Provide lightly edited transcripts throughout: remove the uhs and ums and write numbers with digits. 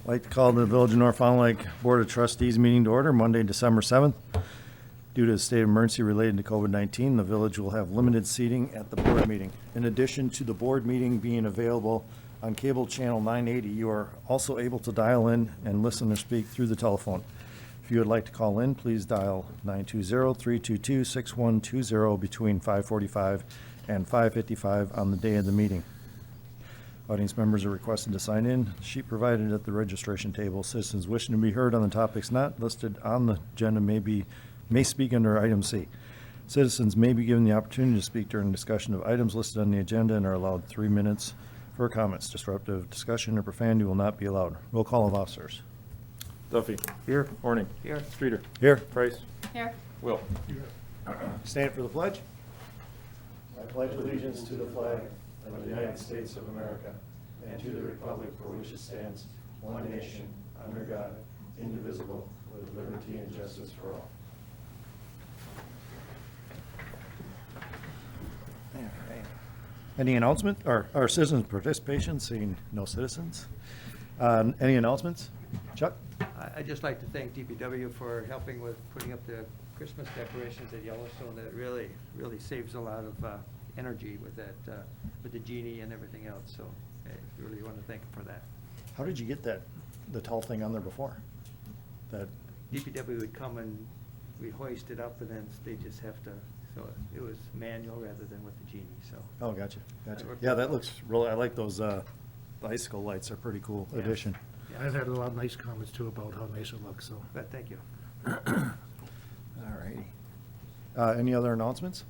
I'd like to call the Village of North Fond du Lac Board of Trustees meeting to order Monday, December 7th. Due to the state of emergency related to COVID-19, the village will have limited seating at the board meeting. In addition to the board meeting being available on cable channel 980, you are also able to dial in and listen or speak through the telephone. If you would like to call in, please dial 920-322-6120 between 5:45 and 5:55 on the day of the meeting. Audience members are requested to sign in. Sheet provided at the registration table. Citizens wishing to be heard on the topics not listed on the agenda may speak under item C. Citizens may be given the opportunity to speak during discussion of items listed on the agenda and are allowed 3 minutes for comments. Disruptive discussion or profanity will not be allowed. Roll call of officers. Duffy. Here. Horning. Here. Streeter. Here. Price. Here. Will. Stand for the pledge. I pledge allegiance to the flag of the United States of America and to the republic for which it stands, one nation, under God, indivisible, with liberty and justice for all. All right. Any announcement or citizens participation? Seeing no citizens. Any announcements? Chuck? I'd just like to thank DPW for helping with putting up the Christmas decorations at Yellowstone. That really saves a lot of energy with that, with the genie and everything else. So I really want to thank them for that. How did you get the tall thing on there before? That DPW would come and we hoist it up, and then they just have to. So it was manual rather than with the genie. So. Oh, gotcha. That worked Yeah, out that well. looks really, I like those icicle lights. Are pretty cool Yeah. addition. Yeah. I've had a lot of nice comments too about how nice it looks, so. But thank you. All righty. Any other announcements?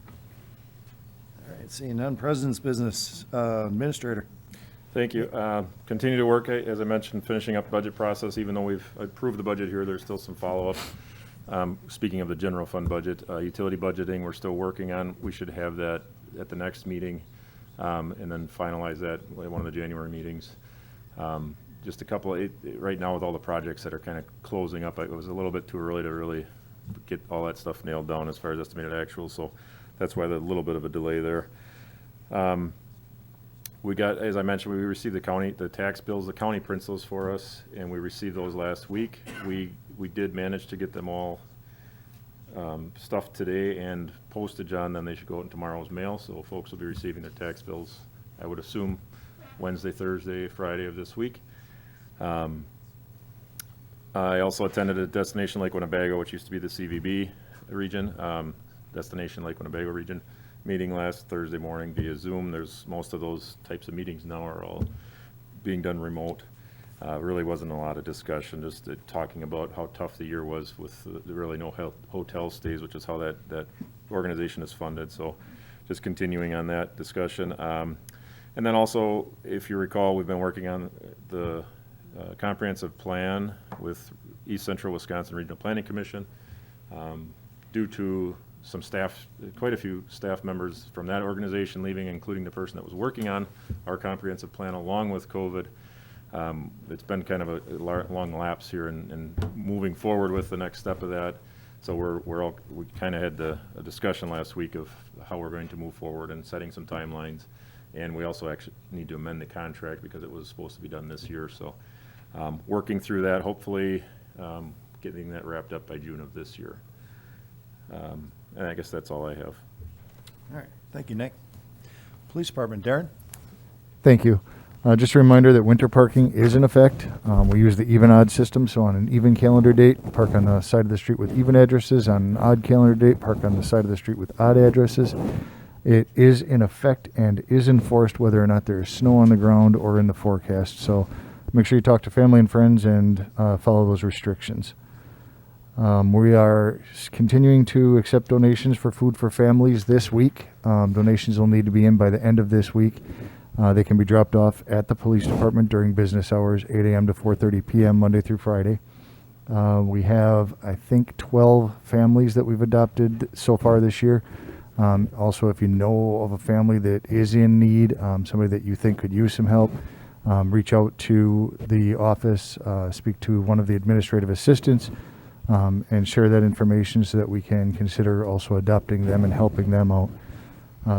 All right, seeing none. President's business, Administrator. Thank you. Continue to work, as I mentioned, finishing up the budget process. Even though we've approved the budget here, there's still some follow-up. Speaking of the general fund budget, utility budgeting, we're still working on. We should have that at the next meeting, and then finalize that at one of the January meetings. Just a couple, right now with all the projects that are kind of closing up, it was a little bit too early to really get all that stuff nailed down as far as estimated actuals, so that's why there's a little bit of a delay there. We got, as I mentioned, we received the tax bills, the county prints those for us, and we received those last week. We did manage to get them all stuffed today and postage on them. They should go out in tomorrow's mail, so folks will be receiving their tax bills, I would assume, Wednesday, Thursday, Friday of this week. I also attended a Destination Lake Winnebago, which used to be the CVB region, Destination Lake Winnebago region meeting last Thursday morning via Zoom. Most of those types of meetings now are all being done remote. Really wasn't a lot of discussion, just talking about how tough the year was with really no hotel stays, which is how that organization is funded. So just continuing on that discussion. And then also, if you recall, we've been working on the comprehensive plan with East Central Wisconsin Regional Planning Commission. Due to some staff, quite a few staff members from that organization leaving, including the person that was working on our comprehensive plan along with COVID. It's been kind of a long lapse here in moving forward with the next step of that. So we kind of had a discussion last week of how we're going to move forward and setting some timelines. And we also actually need to amend the contract because it was supposed to be done this year. So working through that, hopefully getting that wrapped up by June of this year. And I guess that's all I have. All right, thank you, Nick. Police Department, Darren? Thank you. Just a reminder that winter parking is in effect. We use the even-odd system, so on an even calendar date, park on the side of the street with even addresses. On an odd calendar date, park on the side of the street with odd addresses. It is in effect and is enforced whether or not there is snow on the ground or in the forecast. So make sure you talk to family and friends and follow those restrictions. We are continuing to accept donations for food for families this week. Donations will need to be in by the end of this week. They can be dropped off at the police department during business hours, 8 a.m. to 4:30 p.m. Monday through Friday. We have, I think, 12 families that we've adopted so far this year. Also, if you know of a family that is in need, somebody that you think could use some help, reach out to the office, speak to one of the administrative assistants, and share that information so that we can consider also adopting them and helping them out.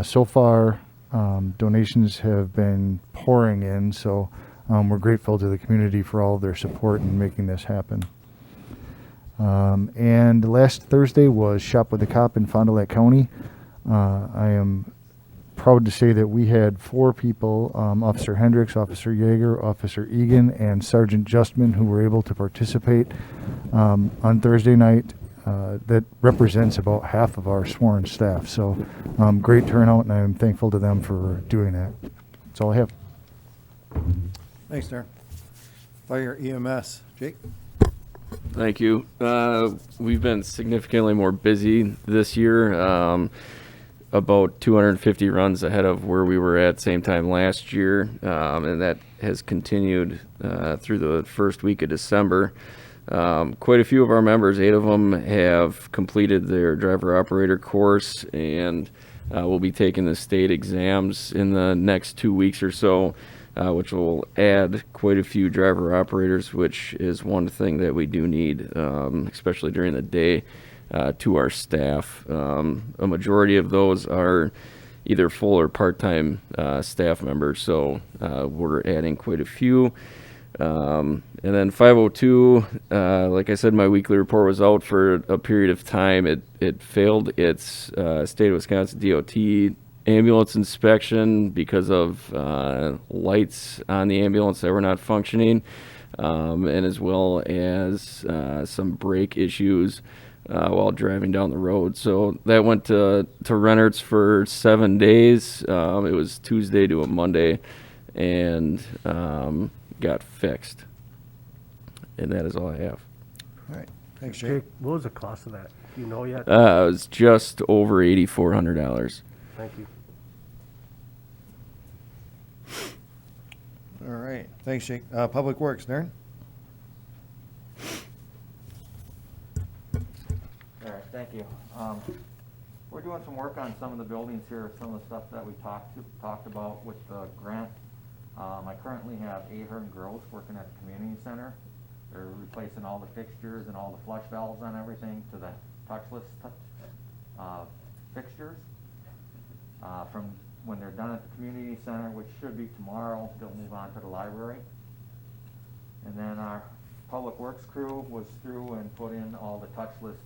So far, donations have been pouring in, so we're grateful to the community for all of their support in making this happen. And last Thursday was Shop with a Cop in Fond du Lac County. I am proud to say that we had 4 people, Officer Hendricks, Officer Yeager, Officer Egan, and Sergeant Justman, who were able to participate on Thursday night. That represents about half of our sworn staff. So great turnout, and I'm thankful to them for doing that. That's all I have. Thanks, Darren. Fire EMS, Jake? Thank you. We've been significantly more busy this year, about 250 runs ahead of where we were at same time last year, and that has continued through the first week of December. Quite a few of our members, 8 of them, have completed their driver operator course and will be taking the state exams in the next 2 weeks or so, which will add quite a few driver operators, which is one thing that we do need, especially during the day, to our staff. A majority of those are either full or part-time staff members, so we're adding quite a few. And then 502, like I said, my weekly report was out for a period of time. It failed its state of Wisconsin DOT ambulance inspection because of lights on the ambulance that were not functioning, and as well as some brake issues while driving down the road. So that went to Rennert's for 7 days. It was Tuesday to a Monday, and got fixed. And that is all I have. All right, thanks, Jake, Jake. what was the cost of that? Do you know yet? It was just over $8,400. Thank you. All right, thanks, Jake. Public Works, Darren? All right, thank you. We're doing some work on some of the buildings here, some of the stuff that we talked about with the grant. I currently have Ahern Gross working at the community center. They're replacing all the fixtures and all the flush valves on everything to the touchless fixtures. From when they're done at the community center, which should be tomorrow, they'll move on to the library. And then our public works crew was through and put in all the touchless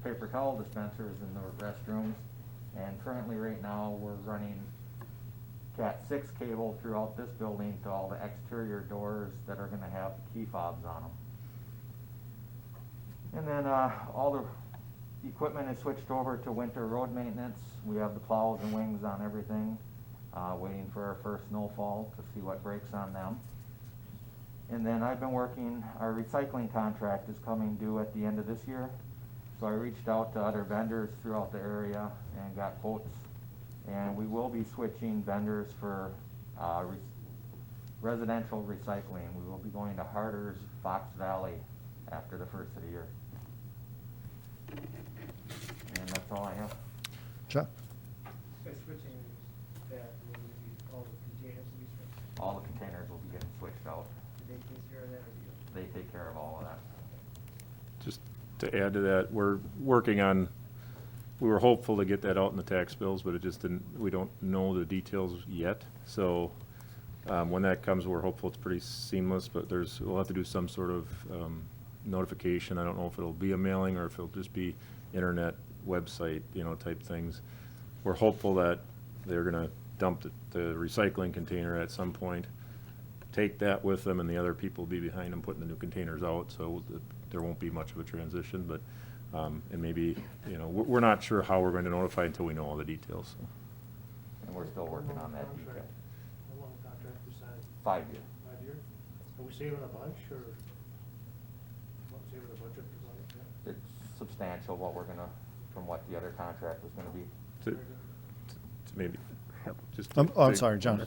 paper towel dispensers in the restrooms. And currently right now we're running Cat 6 cable throughout this building to all the exterior doors that are going to have key fobs on them. And then all the equipment is switched over to winter road maintenance. We have the plows and wings on everything, waiting for our first snowfall to see what breaks on them. And then I've been working, our recycling contract is coming due at the end of this year. So I reached out to other vendors throughout the area and got quotes. And we will be switching vendors for residential recycling. We will be going to Harder's Fox Valley after the first of the year. And that's all I have. Chuck? By switching that, will be all the containers will be switched? All the containers will be getting switched out. Do they take care of that, or do you? They take care of all of that. Just to add to that, we're working on, we were hopeful to get that out in the tax bills, but it just didn't, we don't know the details yet. So when that comes, we're hopeful it's pretty seamless, but we'll have to do some sort of notification. I don't know if it'll be a mailing or if it'll just be internet website, type things. We're hopeful that they're gonna dump the recycling container at some point, take that with them, and the other people will be behind them putting the new containers out, so there won't be much of a transition, but and maybe, we're not sure how we're going to notify until we know all the details. So. And we're still working on that detail. How long contract we signed? 5 years. 5 years? Are we saving a bunch, or what, saving a budget for money? Yeah. It's substantial what we're gonna, from what the other contract was gonna be. To maybe, just. I'm sorry, John.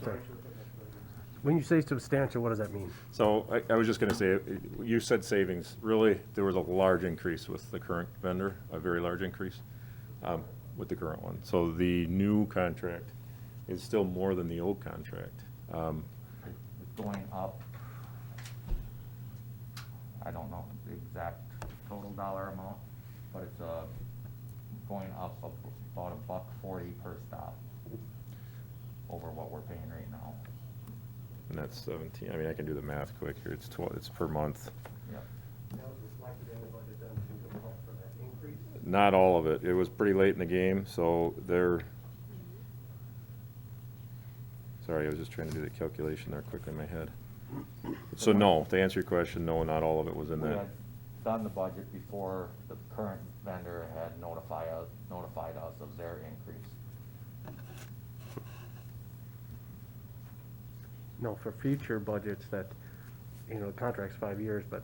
When you say substantial, what does that mean? So I was just gonna say, you said savings. Really, there was a large increase with the current vendor, a very large increase with the current one. So the new contract is still more than the old contract. It's going up, I don't know the exact total dollar amount, but it's going up about $1.40 per stop over what we're paying right now. And that's 17, I mean, I can do the math quick here, it's 12, it's per month. Yep. That was reflected in the budget then to account for that increase? Not all of it, it was pretty late in the game, so they're, sorry, I was just trying to do the calculation there quick in my head. So no, to answer your question, no, not all of it was in We that. had done the budget before the current vendor had notified us of their increase. No, for future budgets that, you know, the contract's 5 years, but,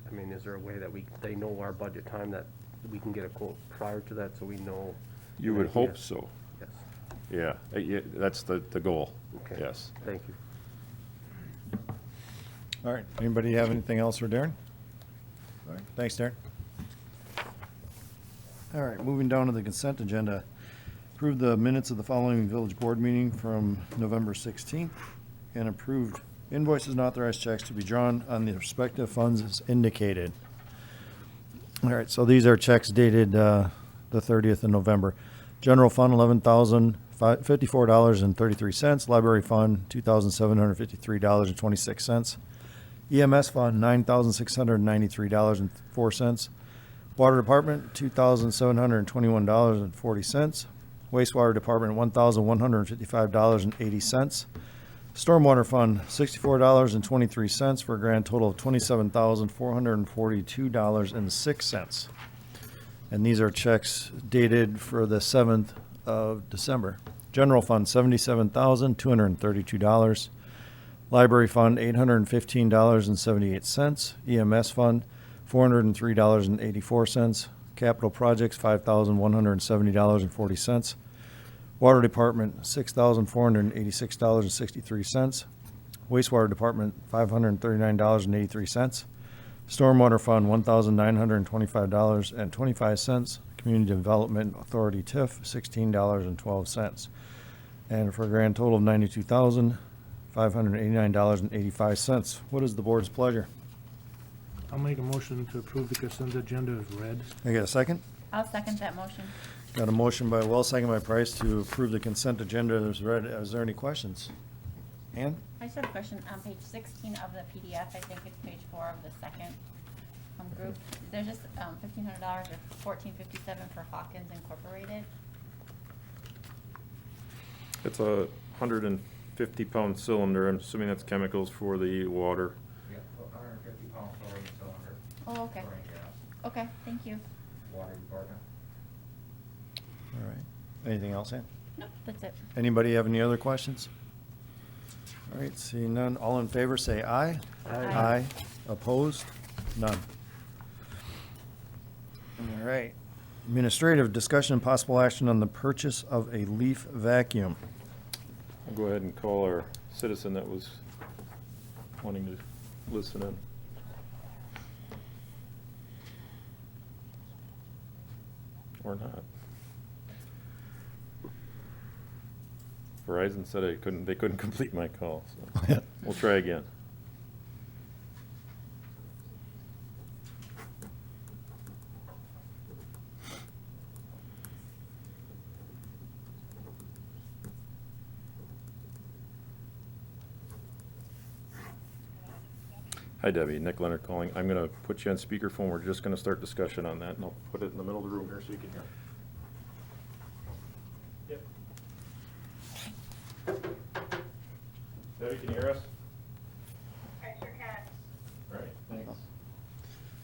I mean, is there a way that they know our budget time, that we can get a quote prior to that, so we know? You would hope so, Yes, yeah, that's the goal, okay. yes. Thank you. All right, anybody have anything else for Darren? All right, thanks, Darren. All right, moving down to the consent agenda. Approve the minutes of the following village board meeting from November 16th and approved invoices and authorized checks to be drawn on the respective funds as indicated. All right, so these are checks dated the 30th of November. General fund, $11,054.33. Library fund, $2,753.26. EMS fund, $9,693.04. Water department, $2,721.40. Wastewater department, $1,155.80. Stormwater fund, $64.23 for a grand total of $27,442.06. And these are checks dated for the 7th of December. General fund, $77,232. Library fund, $815.78. EMS fund, $403.84. Capital projects, $5,170.40. Water department, $6,486.63. Wastewater department, $539.83. Stormwater fund, $1,925.25. Community Development Authority TIF, $16.12. And for a grand total of $92,589.85. What is the board's pleasure? I'll make a motion to approve the consent agenda as read. I get a second? I'll second that motion. Got a motion by Wells, second by Price to approve the consent agenda as read. Is there any questions? Ann? I just have a question on page 16 of the PDF. I think it's page 4 of the second group. There's just $1,500 or $1,457 for Hawkins Incorporated. It's a 150-pound cylinder, I'm assuming that's chemicals for the water. Yep, 150-pound chlorine cylinder. Oh, okay. Chlorine gas, Okay, thank you. water department. All right. Anything else, Ann? Nope, that's it. Anybody have any other questions? All right, seeing none, all in favor say aye. Aye. Opposed? None. All right. Administrative discussion and possible action on the purchase of a leaf vacuum. I'll go ahead and call our citizen that was wanting to listen in. Or not. Verizon said they couldn't complete my call, so we'll try again. Hi Debbie, Nick Leonard calling. I'm gonna put you on speakerphone. We're just gonna start discussion on that, and I'll put it in the middle of the room here so you can hear. Yep. Debbie, can you hear us? I sure can. All right, thanks.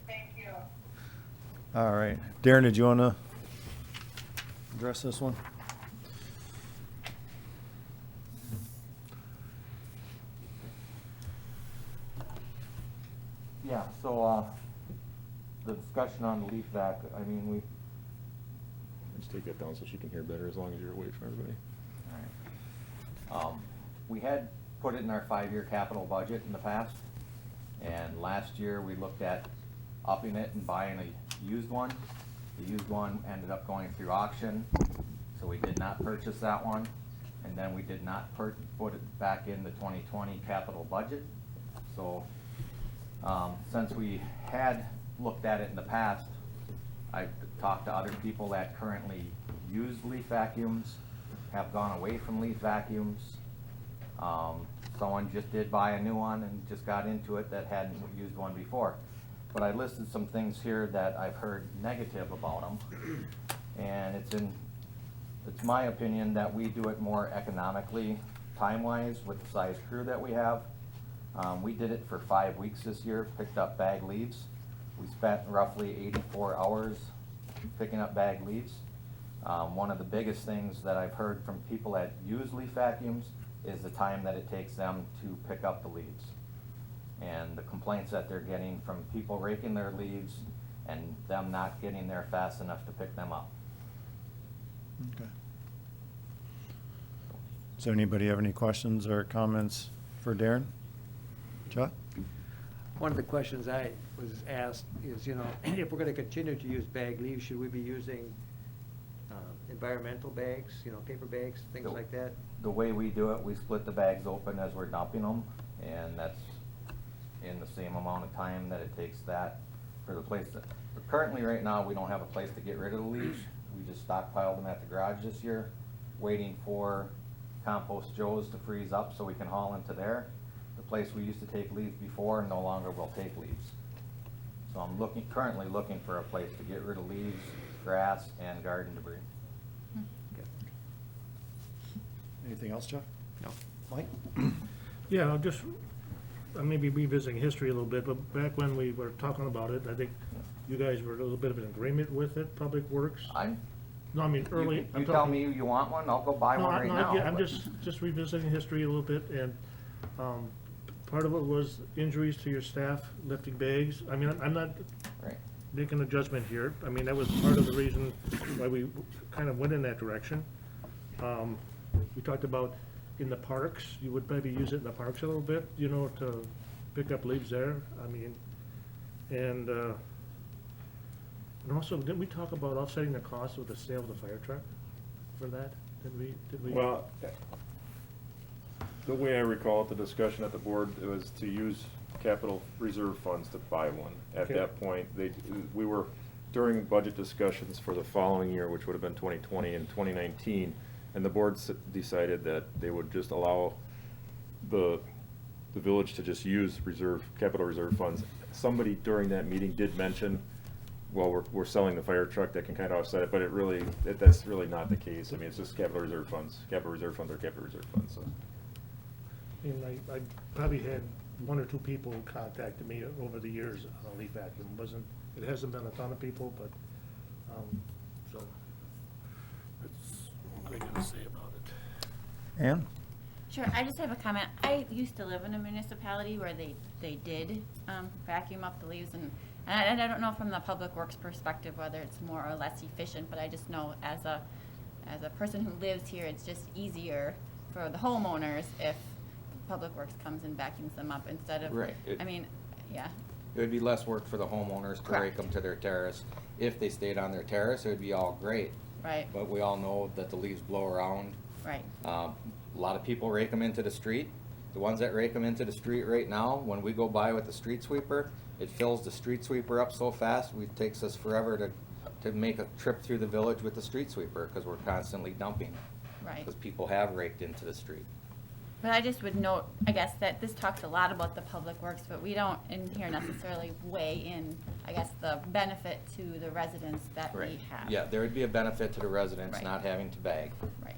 Thank you. All right. Darren, did you want to address this one? Yeah, so, the discussion on the leaf vac, I mean, we, Just take that down so she can hear better as long as you're away from everybody. we had put it in our 5-year capital budget in the past, and last year we looked at upping it and buying a used one. The used one ended up going through auction, so we did not purchase that one, and then we did not put it back in the 2020 capital budget. So, since we had looked at it in the past, I've talked to other people that currently use leaf vacuums, have gone away from leaf vacuums. someone just did buy a new one and just got into it that hadn't used one before. But I listed some things here that I've heard negative about them. And it's my opinion that we do it more economically, time-wise, with the size crew that we have. We did it for 5 weeks this year, picked up bag leaves. We spent roughly 84 hours picking up bag leaves. One of the biggest things that I've heard from people that use leaf vacuums is the time that it takes them to pick up the leaves. And the complaints that they're getting from people raking their leaves and them not getting there fast enough to pick them up. Okay. Does anybody have any questions or comments for Darren? Chuck? One of the questions I was asked is, you know, if we're gonna continue to use bag leaves, should we be using environmental bags, you know, paper bags, things like that? The way we do it, we split the bags open as we're dumping them, and that's in the same amount of time that it takes that for the place that, but currently right now, we don't have a place to get rid of the leaves. We just stockpiled them at the garage this year, waiting for Compost Joe's to freeze up so we can haul into there. The place we used to take leaves before no longer will take leaves. So I'm currently looking for a place to get rid of leaves, grass, and garden debris. Anything else, Chuck? No. Mike? Yeah, I'll just, maybe revisiting history a little bit, but back when we were talking about it, I think you guys were a little bit of an agreement with it, Public Works. No, I mean, early. You I'm tell talking- me you want one, I'll go buy No, one I- right no, I now. get- I'm but- just revisiting history a little bit, and part of it was injuries to your staff lifting bags. I mean, I'm not Right. making a judgment here. I mean, that was part of the reason why we kind of went in that direction. We talked about in the parks, you would maybe use it in the parks a little bit, you know, to pick up leaves there. I mean, and also, didn't we talk about offsetting the cost with the sale of the fire truck for that? Did we? Well, the way I recall it, the discussion at the board, it was to use capital reserve funds to buy one. At Okay. that point, we were, during budget discussions for the following year, which would have been 2020 and 2019, and the board decided that they would just allow the village to just use capital reserve funds. Somebody during that meeting did mention, well, we're selling the fire truck that can kind of offset it, but that's really not the case. I mean, it's just capital reserve funds. Capital reserve funds are capital reserve funds, so. I mean, I probably had one or two people contacted me over the years on a leaf vacuum. It hasn't been a ton of people, but, so, that's what I'm gonna say about it. Ann? Sure, I just have a comment. I used to live in a municipality where they did vacuum up the leaves, and I don't know from the Public Works perspective whether it's more or less efficient, but I just know as a person who lives here, it's just easier for the homeowners if Public Works comes and vacuums them up instead of, Right. I mean, yeah, It would be less work for the homeowners to rake Correct. them to their terrace. If they stayed on their terrace, it would be all great. right, But we all know that the leaves blow around. right. A lot of people rake them into the street. The ones that rake them into the street right now, when we go by with the street sweeper, it fills the street sweeper up so fast, it takes us forever to make a trip through the village with the street sweeper, because we're constantly dumping. Right. Because people have raked into the street. But I just would note, I guess, that this talks a lot about the Public Works, but we don't in here necessarily weigh in, I guess, the benefit to the residents that we have. Yeah, there would be a benefit to the residents Right. not having to bag. Right.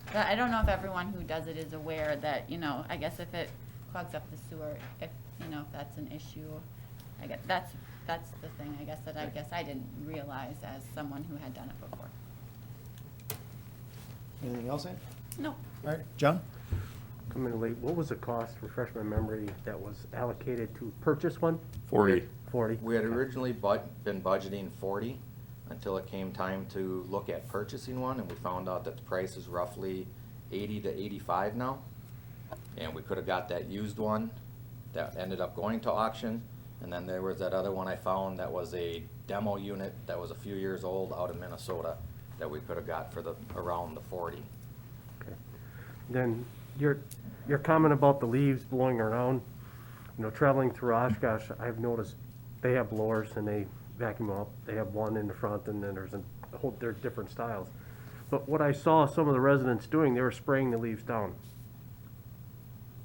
But I don't know if everyone who does it is aware that, you know, I guess if it clogs up the sewer, if that's an issue, I guess, that's the thing, I guess, that I didn't realize as someone who had done it before. Anything else, Ann? No. All right, John? Coming in late, what was the cost, refresh my memory, that was allocated to purchase one? 40. 40? We had originally been budgeting 40 until it came time to look at purchasing one, and we found out that the price is roughly 80 to 85 now. And we could have got that used one that ended up going to auction. And then there was that other one I found that was a demo unit that was a few years old out of Minnesota that we could have got for around the 40. Okay. Then your comment about the leaves blowing around, you know, traveling through Oshkosh, I've noticed they have blowers and they vacuum up. They have one in the front and then there's they're different styles. But what I saw some of the residents doing, they were spraying the leaves down.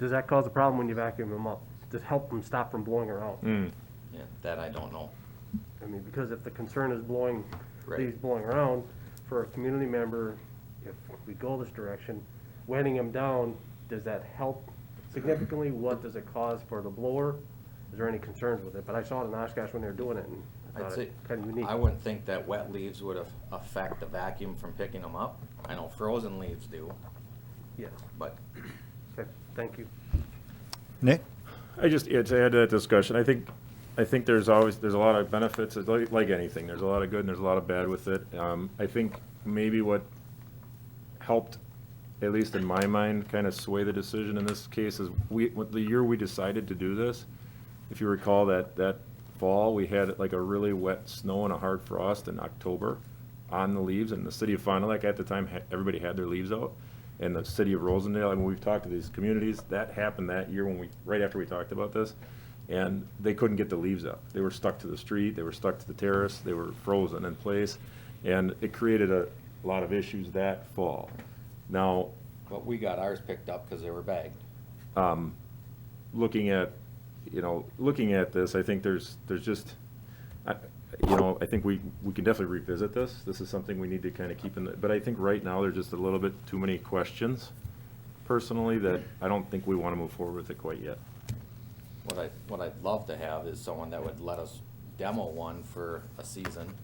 does that cause a problem when you vacuum them up? Does it help them stop from blowing around? Yeah, that I don't know. I mean, because if the concern is blowing, Right. leaves blowing around, for a community member, if we go this direction, wetting them down, does that help significantly? What does it cause for the blower? Is there any concerns with it? But I saw it in Oshkosh when they were doing it, and I I'd thought say, it kind of unique. I wouldn't think that wet leaves would affect the vacuum from picking them up. I know frozen leaves do, Yes, but okay, thank you. Nick? I just, yeah, to add to that discussion, I think there's a lot of benefits, it's like anything, there's a lot of good and there's a lot of bad with it. I think maybe what helped, at least in my mind, kind of sway the decision in this case is the year we decided to do this, if you recall that fall, we had like a really wet snow and a hard frost in October on the leaves, and the city of Fond du Lac at the time, everybody had their leaves out. And the city of Rosendale, I mean, we've talked to these communities, that happened that year right after we talked about this, and they couldn't get the leaves up. They were stuck to the street, they were stuck to the terrace, they were frozen in place, and it created a lot of issues that fall. Now, but we got ours picked up because they were bagged. looking at this, I think there's just, I think we can definitely revisit this. This is something we need to kind of keep but I think right now there's just a little bit too many questions, personally, that I don't think we want to move forward with it quite yet. What I'd love to have is someone that would let us demo one for a season,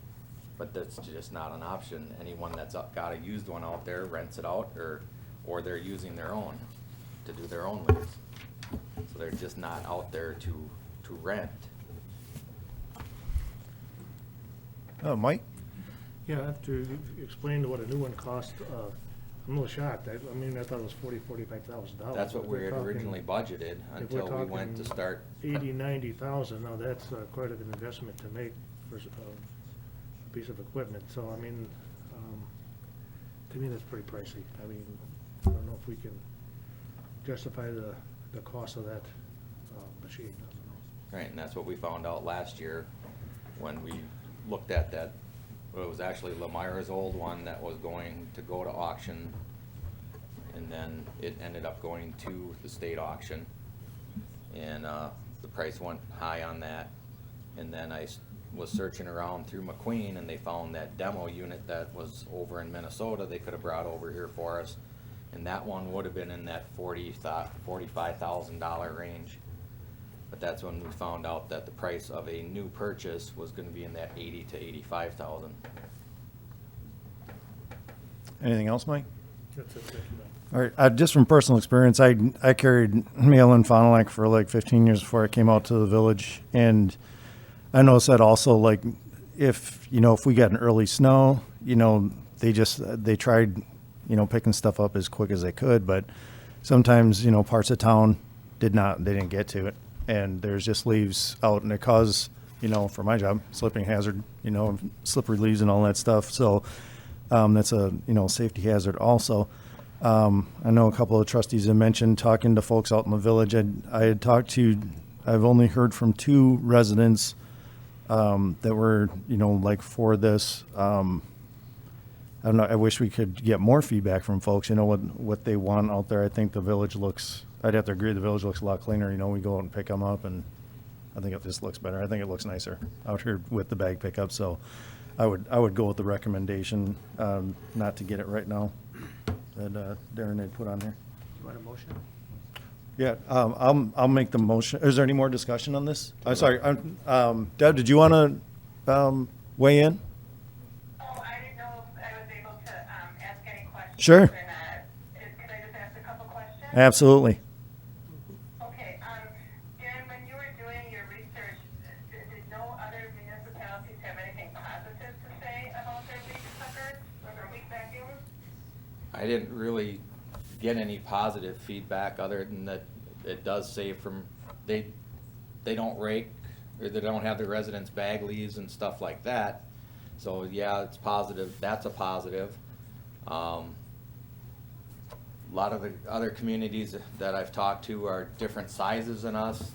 but that's just not an option. Anyone that's got a used one out there rents it out, or they're using their own to do their own leaves. So they're just not out there to rent. Mike? Yeah, after you explained what a new one cost, I'm a little shocked. I mean, I thought it was $45,000. That's what we had originally budgeted until we went to start. 90,000, now that's quite an investment to make for a piece of equipment. So, I mean, to me, that's pretty pricey. I mean, I don't know if we can justify the cost of that machine. I don't know. Right, and that's what we found out last year when we looked at that. Well, it was actually Lemira's old one that was going to go to auction, and then it ended up going to the state auction, and the price went high on that. And then I was searching around through McQueen, and they found that demo unit that was over in Minnesota they could have brought over here for us, and that one would have been in that $45,000 range. But that's when we found out that the price of a new purchase was gonna be in that $80,000 to $85,000. Anything else, Mike? That's it, thank you, Mike. All right, just from personal experience, I carried mail in Fond du Lac for like 15 years before I came out to the village, and I noticed that also, like, if we got an early snow, they tried, picking stuff up as quick as they could, but sometimes, parts of town they didn't get to it, and there's just leaves out, and it caused, for my job, slipping hazard, slippery leaves and all that stuff, so that's a, safety hazard also. I know a couple of trustees have mentioned talking to folks out in the village. I've only heard from 2 residents that were, for this. I don't know, I wish we could get more feedback from folks, what they want out there. I think the village I'd have to agree, the village looks a lot cleaner. We go out and pick them up, and I think it just looks better. I think it looks nicer out here with the bag pickup, so I would go with the recommendation, not to get it right now, that Darren had put on here. You want a motion? Yeah, I'll make the motion. Is there any more discussion on this? I'm sorry, Deb, did you want to weigh in? Oh, I didn't know if I was able to ask any questions. Sure. Could I just ask a couple questions? Absolutely. Okay, Darren, when you were doing your research, did no other municipalities have anything positive to say about their leaf suckers or their leaf vacuums? I didn't really get any positive feedback other than that it does say they don't rake, or they don't have the residents bag leaves and stuff like that. So yeah, it's positive. That's a positive. A lot of the other communities that I've talked to are different sizes than us.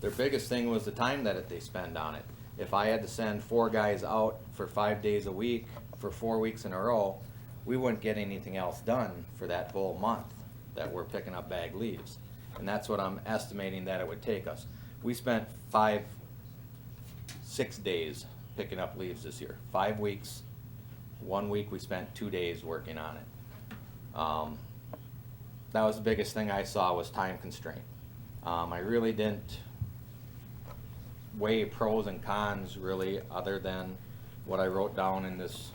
Their biggest thing was the time that they spend on it. If I had to send 4 guys out for 5 days a week for 4 weeks in a row, we wouldn't get anything else done for that whole month. that we're picking up bag leaves. And that's what I'm estimating that it would take us. We spent 6 days picking up leaves this year. 5 weeks. 1 week we spent 2 days working on it. That was the biggest thing I saw was time constraint. I really didn't weigh pros and cons really, other than what I wrote down in this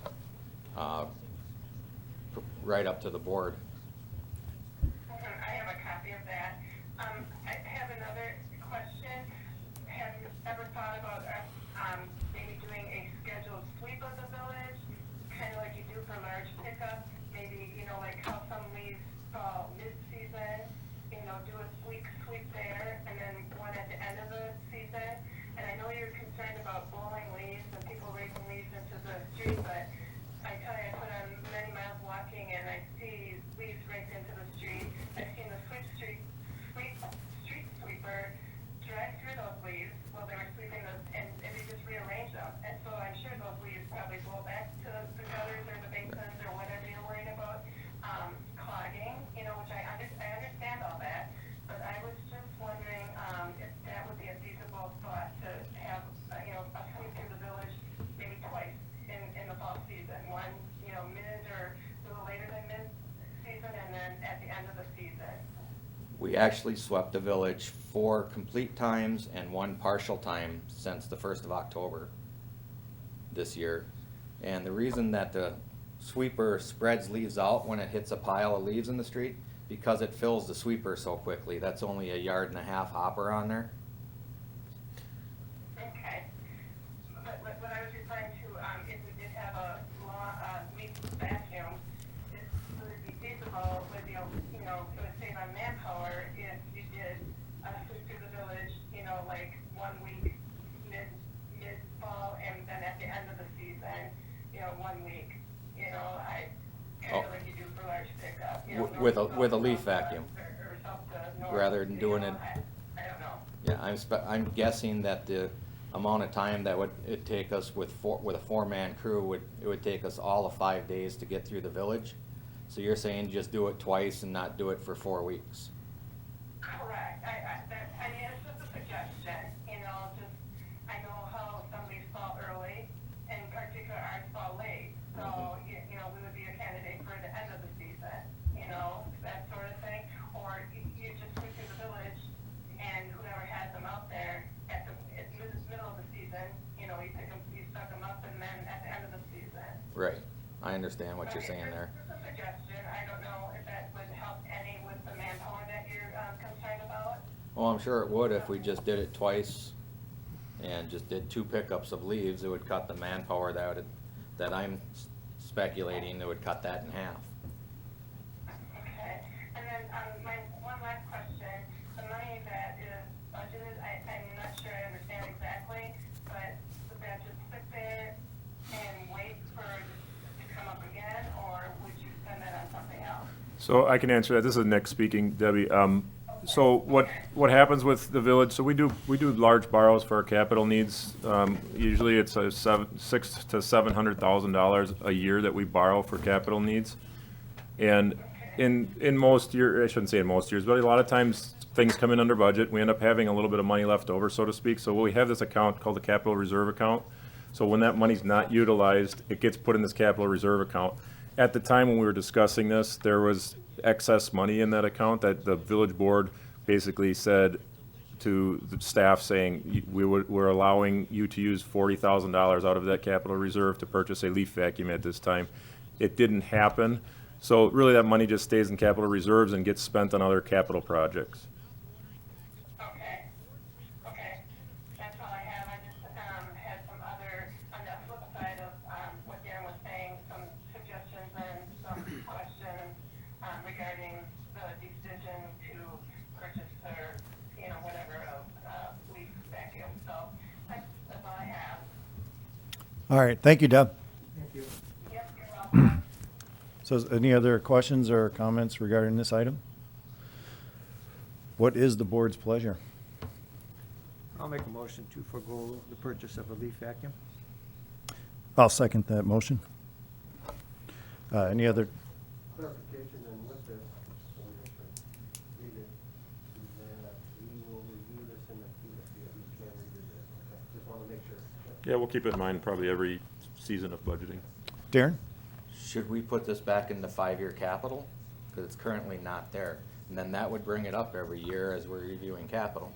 right up to the board. I have a copy of that. I have another question. Have you ever thought about maybe doing a scheduled sweep of the village, kind of like you do for large pickup? Maybe, you know, like how some leaves fall mid-season, you know, do a sweep there, and then one at the end of the season. And I know you're concerned about blowing leaves and people raising leaves into the street, but I tell you, I put on many miles walking and I see leaves raked into the street. I've seen the street sweeper drive through those leaves while they were sweeping those, and they just rearrange them. And so I'm sure those leaves probably blow back to the gutters or the basins or whatever you're worried about clogging, you know, which I understand all that. But I was just wondering if that would be a feasible thought to have, you know, a sweep through the village maybe twice in the fall season. One, you know, mid or a little later than mid-season, and then at the end of the season. We actually swept the village 4 complete times and 1 partial time since the 1st of October this year. And the reason that the sweeper spreads leaves out when it hits a pile of leaves in the street, because it fills the sweeper so quickly. That's only a 1.5 yard hopper on there. Okay. But what I was referring to, if we did have a leaf vacuum, would it be feasible with, you know, it would save on manpower if you did a sweep through the village, you know, like 1 week mid-fall, and then at the end of the season, you know, 1 week, you know, kind of like you do for large pickup, you know. With a leaf vacuum, or south to north, rather than doing you know, it. I don't know. Yeah, I'm guessing that the amount of time that it'd take us with a 4-man crew it would take us all of 5 days to get through the village. So you're saying just do it twice and not do it for 4 weeks? Correct. I mean, it's just a suggestion, you know, just, I know how some leaves fall early, and in particular ours fall late. So, you know, we would be a candidate for the end of the season, you know, that sort of thing. Or you just sweep through the village, and whoever has them out there at the middle of the season, you know, you suck them up, and then at the end of the season. Right. I understand what you're saying there. Just a suggestion. I don't know if that would help any with the manpower that you're concerned about. Well, I'm sure it would if we just did it twice and just did 2 pickups of leaves. It would cut the manpower that I'm speculating, it would cut that in half. Okay. And then my one last question, the money that is budgeted, I'm not sure I understand exactly, but would that just sit there and wait for it to come up again, or would you spend that on something else? So I can answer that. This is Nick speaking, Debbie. So what happens with the village? So we do large borrows for our capital needs. Usually it's $600,000 to $700,000 a year that we borrow for capital needs. And in most years, I shouldn't say in most years, but a lot of times things come in under budget. We end up having a little bit of money left over, so to speak. So we have this account called the capital reserve account. So when that money's not utilized, it gets put in this capital reserve account. At the time when we were discussing this, there was excess money in that account that the village board basically said to the staff, saying we're allowing you to use $40,000 out of that capital reserve to purchase a leaf vacuum at this time. It didn't happen. So really that money just stays in capital reserves and gets spent on other capital projects. Okay. That's all I have. I just had some other, on the flip side of what Darren was saying, some suggestions and some questions regarding the decision to purchase or, you know, whatever, a leaf vacuum. So that's all I have. All right, thank you, Deb. Thank you. Yep, you're welcome. So is any other questions or comments regarding this item? What is the board's pleasure? I'll make a motion to forego the purchase of a leaf vacuum. I'll second that motion. Any other, Clarification, and with this, Yeah, we'll keep it in mind probably every season of budgeting. Darren? Should we put this back in the 5-year capital? Because it's currently not there. And then that would bring it up every year as we're reviewing capital.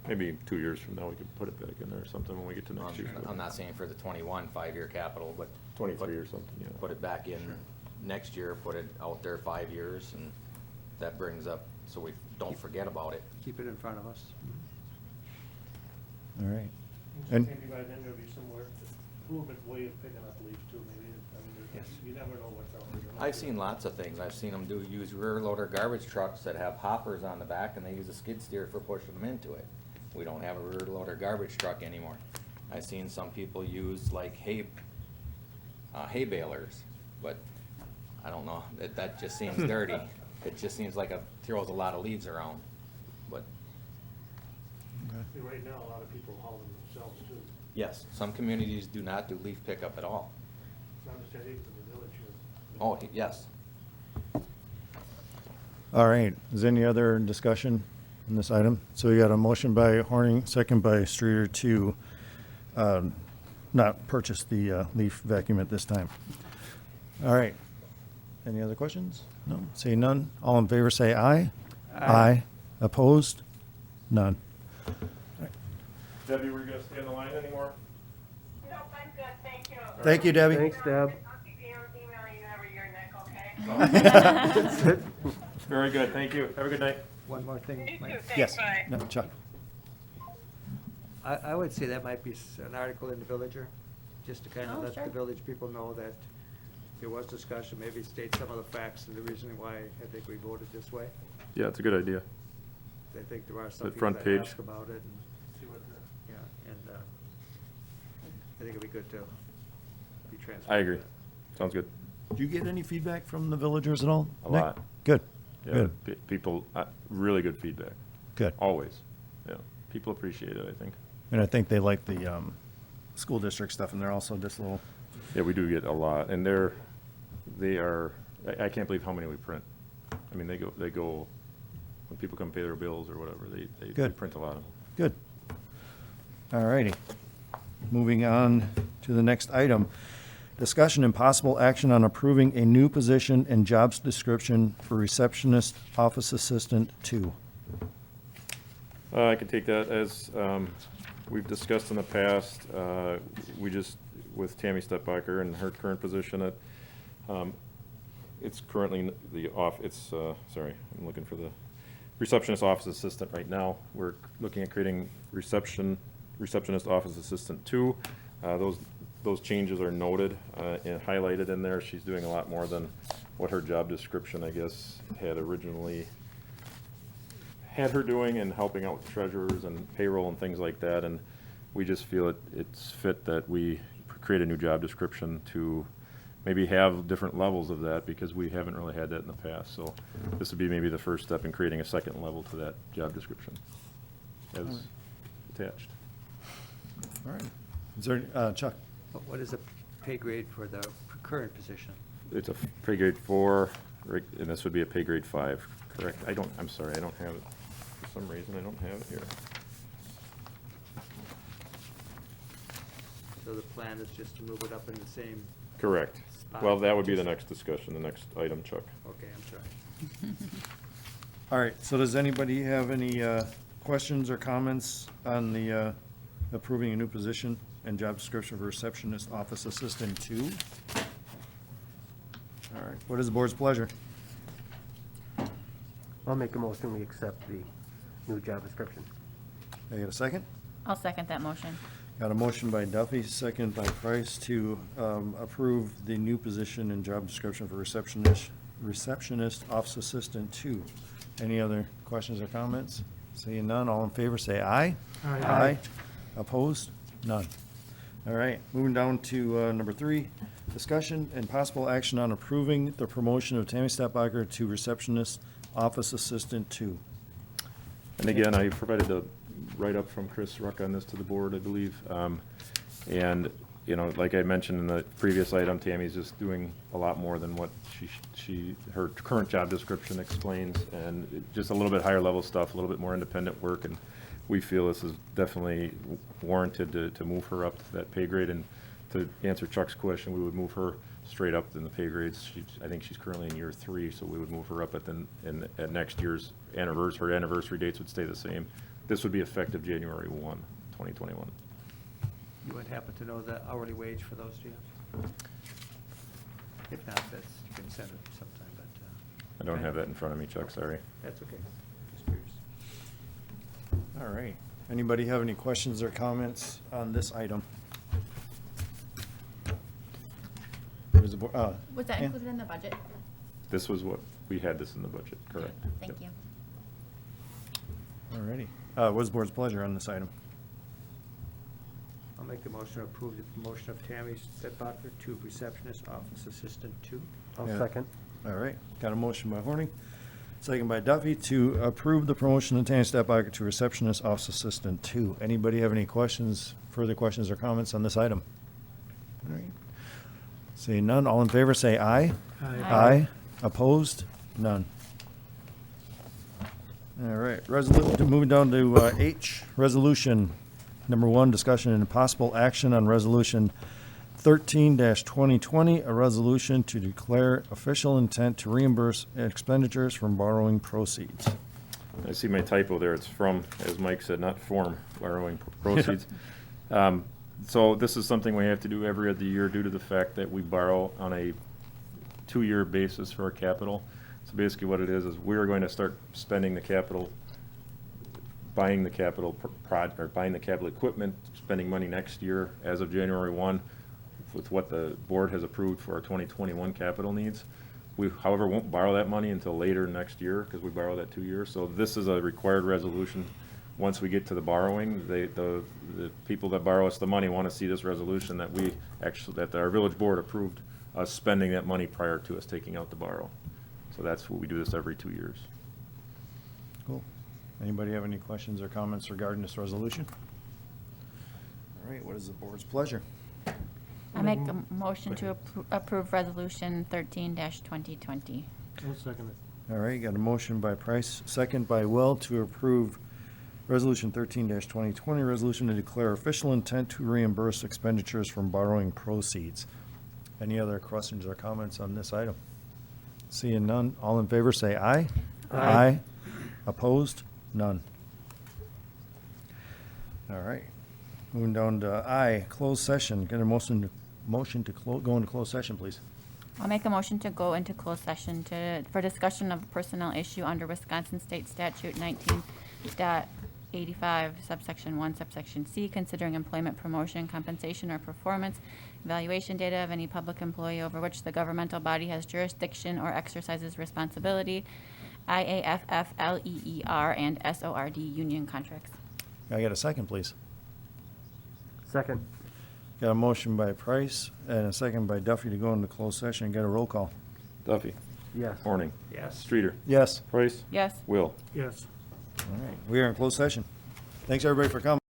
Maybe 2 years from now, we could put it back in there or something when we get to next year's. I'm not saying for the 21 5-year capital, but 23 or something, yeah. put it back in next year, put it out there 5 years, and that brings up, so we don't forget about it. Keep it in front of us. All right. And And- maybe by then there'll be somewhere, a little bit way of picking up leaves too, maybe, I mean, Yes. you never know what's out there. I've seen lots of things. I've seen them use rear loader garbage trucks that have hoppers on the back, and they use a skid steer for pushing them into it. We don't have a rear loader garbage truck anymore. I've seen some people use like hay balers, but I don't know, that just seems dirty. It just seems like throws a lot of leaves around, but See, right now, a lot of people haul them themselves too. yes, some communities do not do leaf pickup at all. It's not just that even in the village here. Oh, yes. All right, is there any other discussion on this item? So we got a motion by Horning, second by Streeter to not purchase the leaf vacuum at this time. All right, any other questions? No, say none. All in favor, say aye. Aye. Opposed? None. Debbie, were you gonna stay on the line anymore? Nope, I'm good, thank you. Thank you, Debbie. Thanks, Deb. I'll keep emailing you every year, Nick, okay? Very good, thank you. Have a good night. One more thing, You too, Mike. Yes. thanks, bye. No, Chuck. I would say that might be an article in the Villager, just to kind of Oh, let sure. the village people know that there was discussion, maybe state some of the facts and the reasoning why I think we voted this way. Yeah, it's a good idea. I think there are some The people front that page. ask about it, and, See what the, yeah, and I think it'd be good to be transparent. I agree. Sounds good. Did you get any feedback from the villagers at all? A Nick? lot. Good, Yeah, good, people, really good feedback, good. always. Yeah, people appreciate it, I think. And I think they like the school district stuff, and they're also just a little, Yeah, we do get a lot, and they are, I can't believe how many we print. I mean, they go, when people come pay their bills or whatever, they Good. print a lot of them. good. All righty. Moving on to the next item. Discussion and possible action on approving a new position and jobs description for receptionist, office assistant 2. I can take that as, we've discussed in the past, we just, with Tammy Stepbacher and her current position at, it's currently sorry, I'm looking for the receptionist office assistant right now. We're looking at creating receptionist office assistant 2. Those changes are noted and highlighted in there. She's doing a lot more than what her job description, I guess, had originally had her doing, and helping out with treasurers and payroll and things like that. And we just feel it's fit that we create a new job description to maybe have different levels of that, because we haven't really had that in the past. So this would be maybe the first step in creating a second level to that job description as attached. All right. Is there, Chuck? What is the pay grade for the current position? It's a pay grade 4, and this would be a pay grade 5, correct? I'm sorry, I don't have it. For some reason, I don't have it here. So the plan is just to move it up in the same, Correct. Spot. Well, that would be the next discussion, the next item, Chuck. okay, I'm sorry. All right, so does anybody have any questions or comments on the approving a new position and job description for receptionist office assistant 2? All right, what is the board's pleasure? I'll make a motion, we accept the new job description. Can I get a second? I'll second that motion. Got a motion by Duffy, second by Price to approve the new position and job description for receptionist office assistant 2. Any other questions or comments? Seeing none, all in favor, say aye. Aye. Opposed? None. All right, moving down to number 3, discussion and possible action on approving the promotion of Tammy Stepbacher to receptionist office assistant 2. And again, I provided a write-up from Chris Ruck on this to the board, I believe. And, you know, like I mentioned in the previous item, Tammy's just doing a lot more than what her current job description explains, and just a little bit higher level stuff, a little bit more independent work, and we feel this is definitely warranted to move her up to that pay grade. And to answer Chuck's question, we would move her straight up in the pay grades. I think she's currently in year 3, so we would move her up at next year's anniversary. Her anniversary dates would stay the same. This would be effective January 1, 2021. You would happen to know the hourly wage for those, do you? If not, that's, you can send it sometime, but. I don't have that in front of me, Chuck, sorry. That's okay. Just curious. All right. Anybody have any questions or comments on this item? Was that Ann? included in the budget? This was what, we had this in the budget, correct? Thank you. All righty. What's the board's pleasure on this item? I'll make the motion to approve the promotion of Tammy Stetbacher to receptionist office assistant 2. I'll Yeah. second. All right. Got a motion by Horning, second by Duffy to approve the promotion of Tammy Stetbacher to receptionist office assistant 2. Anybody have any questions, further questions or comments on this item? All right. Seeing none, all in favor say aye. Aye. Aye. Opposed? None. All right, moving down to H, resolution number 1, discussion and possible action on resolution 13-2020, a resolution to declare official intent to reimburse expenditures from borrowing proceeds. I see my typo there. It's from, as Mike said, not from, borrowing proceeds. So this is something we have to do every other year due to the fact that we borrow on a 2-year basis for our capital. So basically what it is we're going to start spending the capital, buying the capital buying the capital equipment, spending money next year as of January 1 with what the board has approved for our 2021 capital needs. We, however, won't borrow that money until later next year because we borrow that 2 years. So this is a required resolution. Once we get to the borrowing, the people that borrow us the money want to see this resolution that we actually, that our village board approved us spending that money prior to us taking out the borrow. So that's what we do this every 2 years. Cool. Anybody have any questions or comments regarding this resolution? All right, what is the board's pleasure? I make a motion to approve resolution 13-2020. I'll second it. All right, got a motion by Price, second by Will to approve resolution 13-2020, resolution to declare official intent to reimburse expenditures from borrowing proceeds. Any other questions or comments on this item? Seeing none, all in favor say aye. Aye. Opposed? None. All right. Moving down to I, closed session. Get a motion to go into closed session, please. I'll make a motion to go into closed session for discussion of a personnel issue under Wisconsin State Statute 19.85 subsection 1 subsection C, considering employment, promotion, compensation, or performance evaluation data of any public employee over which the governmental body has jurisdiction or exercises responsibility, IAFF, LEER, and SORD union contracts. Can I get a second, please? Second. Got a motion by Price and a second by Duffy to go into closed session. Get a roll call. Duffy, Yes. Horning, Yes. Streeter, Yes. Price, Yes. Will. Yes. All right. We are in closed session. Thanks, everybody, for coming.